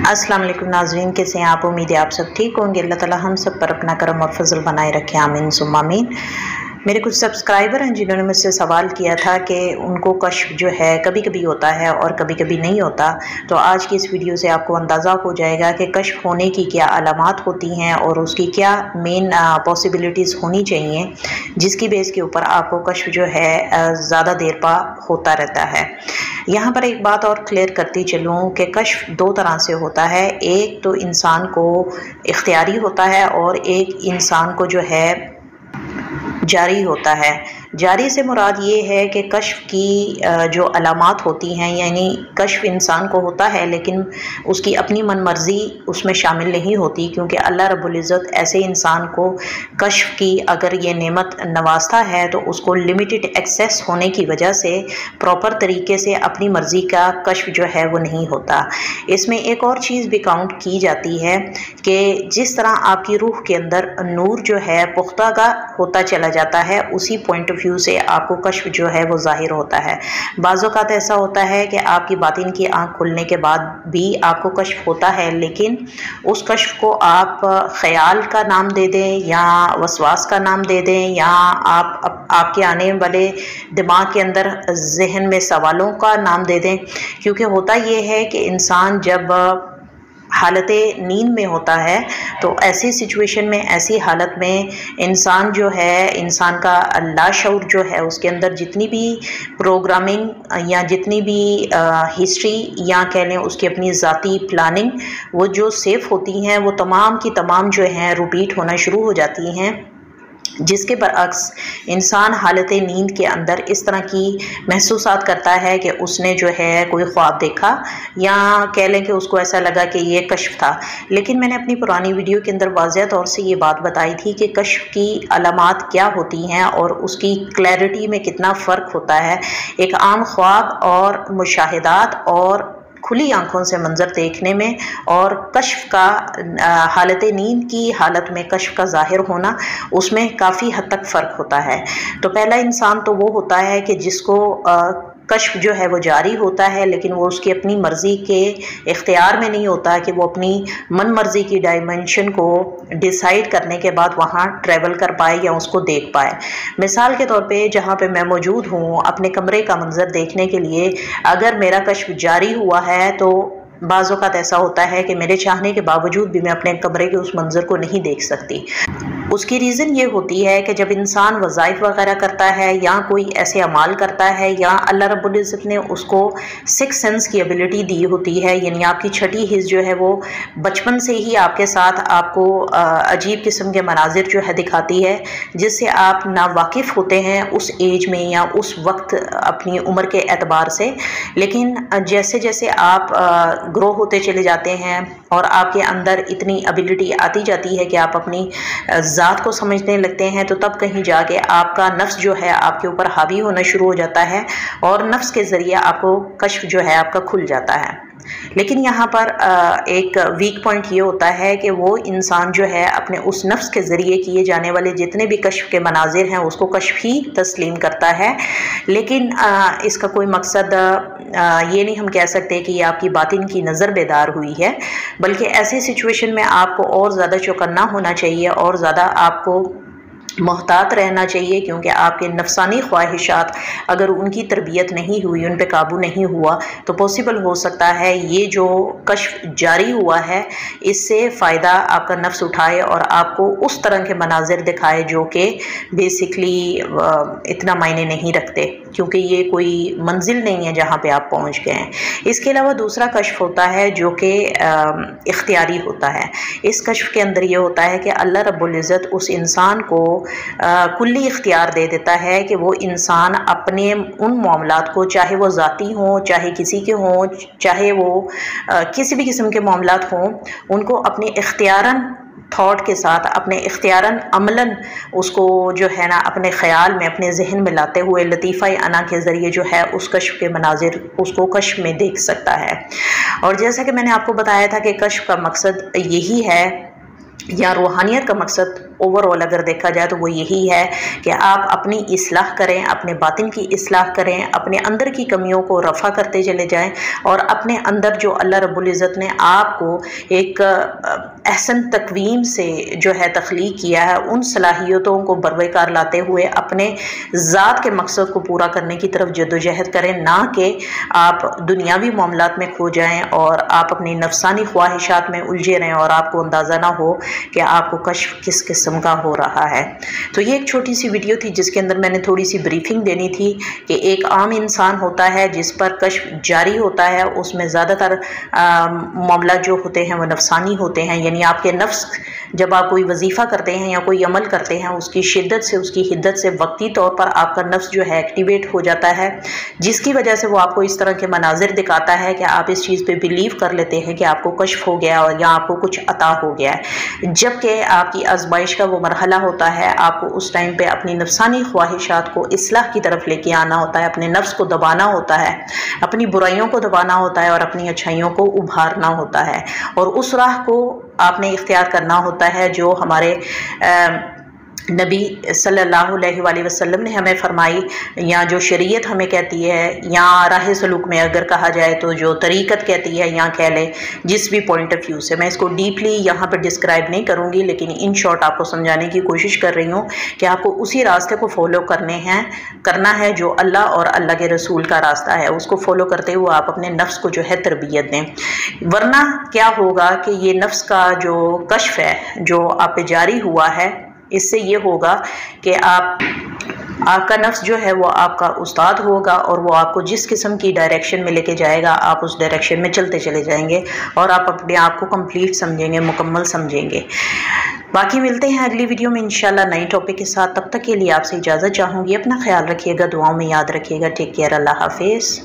अस्सलाम वालेकुम नाज़रीन, कैसे हैं आप? उम्मीद है आप सब ठीक होंगे। अल्लाह ताला हम सब पर अपना करम और फजल बनाए रखे, आमीन सुम्मा आमीन। मेरे कुछ सब्सक्राइबर हैं जिन्होंने मुझसे सवाल किया था कि उनको कश्फ जो है कभी कभी होता है और कभी कभी नहीं होता। तो आज की इस वीडियो से आपको अंदाज़ा हो जाएगा कि कश्फ होने की क्या अलामात होती हैं और उसकी क्या मेन पॉसिबिलिटीज़ होनी चाहिए, जिसकी बेस के ऊपर आपको कश्फ जो है ज़्यादा देर पा होता रहता है। यहाँ पर एक बात और क्लियर करती चलूँ कि कश्फ दो तरह से होता है। एक तो इंसान को इख्तियारी होता है और एक इंसान को जो है जारी होता है। जारी से मुराद ये है कि कश्फ की जो अलामात होती हैं, यानी कश्फ इंसान को होता है लेकिन उसकी अपनी मन मर्ज़ी उसमें शामिल नहीं होती, क्योंकि अल्लाह रब्बुल इज़्ज़त ऐसे इंसान को कश्फ की अगर ये नेमत नवाजता है तो उसको लिमिटेड एक्सेस होने की वजह से प्रॉपर तरीके से अपनी मर्ज़ी का कश्फ जो है वो नहीं होता। इसमें एक और चीज़ भी काउंट की जाती है कि जिस तरह आपकी रूह के अंदर नूर जो है पुख्ता होता चला जाता है, उसी पॉइंट ऑफ व्यू से आपको कश्फ जो है वो जाहिर होता है। बाज़ औक़ात ऐसा होता है कि आपकी बातिन की आँख खुलने के बाद भी आपको कश्फ होता है, लेकिन उस कश्फ को आप ख़याल का नाम दे दें या वसवास का नाम दे दें या आपके आने वाले दिमाग के अंदर जहन में सवालों का नाम दे दें। क्योंकि होता ये है कि इंसान जब हालत नींद में होता है तो ऐसी सिचुएशन में, ऐसी हालत में इंसान जो है, इंसान का लाशऊर जो है, उसके अंदर जितनी भी प्रोग्रामिंग या जितनी भी हिस्ट्री या कह लें उसकी अपनी ज़ाती प्लानिंग वो जो सेफ होती हैं, वो तमाम की तमाम जो हैं रिपीट होना शुरू हो जाती हैं। जिसके बरअक्स इंसान हालत नींद के अंदर इस तरह की महसूसात करता है कि उसने जो है कोई ख्वाब देखा या कह लें कि उसको ऐसा लगा कि ये कश्फ था। लेकिन मैंने अपनी पुरानी वीडियो के अंदर वाज़ेह तौर से ये बात बताई थी कि कश्फ की अलामात क्या होती हैं और उसकी क्लैरिटी में कितना फ़र्क होता है एक आम ख्वाब और मुशाहिदात और खुली आंखों से मंजर देखने में, और कश्फ का हालत नींद की हालत में कश्फ का ज़ाहिर होना, उसमें काफ़ी हद तक फ़र्क होता है। तो पहला इंसान तो वो होता है कि जिसको कश्फ जो है वो जारी होता है, लेकिन वो उसकी अपनी मर्ज़ी के इख्तियार में नहीं होता कि वो अपनी मन मर्ज़ी की डायमेंशन को डिसाइड करने के बाद वहाँ ट्रैवल कर पाए या उसको देख पाए। मिसाल के तौर पे जहाँ पे मैं मौजूद हूँ, अपने कमरे का मंजर देखने के लिए अगर मेरा कश्फ जारी हुआ है तो बाज़ औक़ात ऐसा होता है कि मेरे चाहने के बावजूद भी मैं अपने कमरे के उस मंज़र को नहीं देख सकती। उसकी रीज़न ये होती है कि जब इंसान वज़ाइफ वग़ैरह करता है या कोई ऐसे अमाल करता है या अल्लाह रब्बुल इज़्ज़त ने उसको सिक्स सेंस की एबिलिटी दी होती है, यानी आपकी छठी हिस्स जो है वो बचपन से ही आपके साथ आपको अजीब किस्म के मनाजिर जो है दिखाती है, जिससे आप नावाकिफ़ होते हैं उस एज में या उस वक्त अपनी उम्र के एतबार से। लेकिन जैसे जैसे आप ग्रो होते चले जाते हैं और आपके अंदर इतनी एबिलिटी आती जाती है कि आप अपनी ज़ात को समझने लगते हैं, तो तब कहीं जाके आपका नफ्स जो है आपके ऊपर हावी होना शुरू हो जाता है और नफ्स के ज़रिए आपको कश्फ जो है आपका खुल जाता है। लेकिन यहाँ पर एक वीक पॉइंट ये होता है कि वो इंसान जो है अपने उस नफ्स के ज़रिए किए जाने वाले जितने भी कश्फ के मनाजिर हैं उसको कश्फ ही तस्लीम करता है। लेकिन इसका कोई मकसद ये नहीं हम कह सकते कि ये आपकी बातिन की नज़र बेदार हुई है, बल्कि ऐसी सिचुएशन में आपको और ज़्यादा चौकन्ना होना चाहिए और ज़्यादा आपको मोहतात रहना चाहिए, क्योंकि आपके नफसानी ख्वाहिशात अगर उनकी तरबियत नहीं हुई, उन पे काबू नहीं हुआ, तो पॉसिबल हो सकता है ये जो कश्फ जारी हुआ है इससे फ़ायदा आपका नफ्स उठाए और आपको उस तरह के मनाजिर दिखाए जो कि बेसिकली इतना मायने नहीं रखते, क्योंकि ये कोई मंजिल नहीं है जहाँ पे आप पहुँच गए हैं। इसके अलावा दूसरा कश्फ होता है जो कि इख्तियारी होता है। इस कश्फ के अंदर ये होता है कि अल्लाह रब्बुल इज़्ज़त उस इंसान को कुल्ली इख्तियार दे देता है कि वो इंसान अपने उन मामलात को, चाहे वो ज़ाती हों, चाहे किसी के हों, चाहे वो किसी भी किस्म के मामलात हों, उनको अपने इख्तियारन थॉट के साथ, अपने इख्तियारन अमलन उसको जो है ना अपने ख़याल में, अपने जहन में लाते हुए लतीफ़ा अना के ज़रिए जो है उस कश्फ के मनाजिर उसको कश्फ में देख सकता है। और जैसा कि मैंने आपको बताया था कि कश्फ का मकसद यही है या रूहानियत का मकसद ओवरऑल अगर देखा जाए तो वो यही है कि आप अपनी इस्लाह करें, अपने बातिन की इस्लाह करें, अपने अंदर की कमियों को रफ़ा करते चले जाएं और अपने अंदर जो अल्लाह रब्बुल इज़्ज़त ने आपको एक अहसन तकवीम से जो है तख्लीक किया है, उन सलाहियतों को बरवकार लाते हुए अपने ज़ात के मकसद को पूरा करने की तरफ जद्दोजहद करें, ना कि आप दुनियावी मामलात में खो जाएं और आप अपनी नफसानी ख्वाहिशात में उलझे रहें और आपको अंदाज़ा ना हो कि आपको कश्फ किस किस्म का हो रहा है। तो ये एक छोटी सी वीडियो थी जिसके अंदर मैंने थोड़ी सी ब्रीफिंग देनी थी कि एक आम इंसान होता है जिस पर कश्फ जारी होता है, उसमें ज़्यादातर मामला जो होते हैं वो नफसानी होते हैं, यानी आपके नफ्स जब आप कोई वजीफ़ा करते हैं या कोई अमल करते हैं उसकी शिद्दत से, उसकी हिद्दत से वक्ती तौर पर आपका नफ्स जो है एक्टिवेट हो जाता है, जिसकी वजह से वो आपको इस तरह के मनाजिर दिखाता है कि आप इस चीज़ पे बिलीव कर लेते हैं कि आपको कश्फ हो गया और या आपको कुछ अता हो गया है। जबकि आपकी आजमाइश का वो मरहला होता है, आपको उस टाइम पे अपनी नफसानी ख्वाहिशात को इस्लाह की तरफ लेके आना होता है, अपने नफ्स को दबाना होता है, अपनी बुराइयों को दबाना होता है और अपनी अच्छाइयों को उभारना होता है। और उस राह को आपने इख्तियार करना होता है जो हमारे नबी सल्लल्लाहु अलैहि वसल्लम ने हमें फरमाई, या जो शरीयत हमें कहती है, या राह सलूक में अगर कहा जाए तो जो तरीक़त कहती है, या कह लें जिस भी पॉइंट ऑफ व्यू से। मैं इसको डीपली यहाँ पर डिस्क्राइब नहीं करूँगी, लेकिन इन शॉर्ट आपको समझाने की कोशिश कर रही हूँ कि आपको उसी रास्ते को फॉलो करना है जो अल्लाह और अल्लाह के रसूल का रास्ता है। उसको फॉलो करते हुए आप अपने नफ्स को जो है तरबियत दें, वरना क्या होगा कि ये नफ्स का जो कश्फ है जो आप पे जारी हुआ है, इससे ये होगा कि आपका नफ्स जो है वो आपका उस्ताद होगा और वो आपको जिस किस्म की डायरेक्शन में लेके जाएगा आप उस डायरेक्शन में चलते चले जाएंगे और आप अपने आप को कंप्लीट समझेंगे, मुकम्मल समझेंगे। बाकी मिलते हैं अगली वीडियो में इंशाल्लाह नई टॉपिक के साथ। तब तक के लिए आपसे इजाज़त चाहूँगी। अपना ख्याल रखिएगा, दुआओं में याद रखिएगा। टेक केयर, अल्लाह हाफिज़।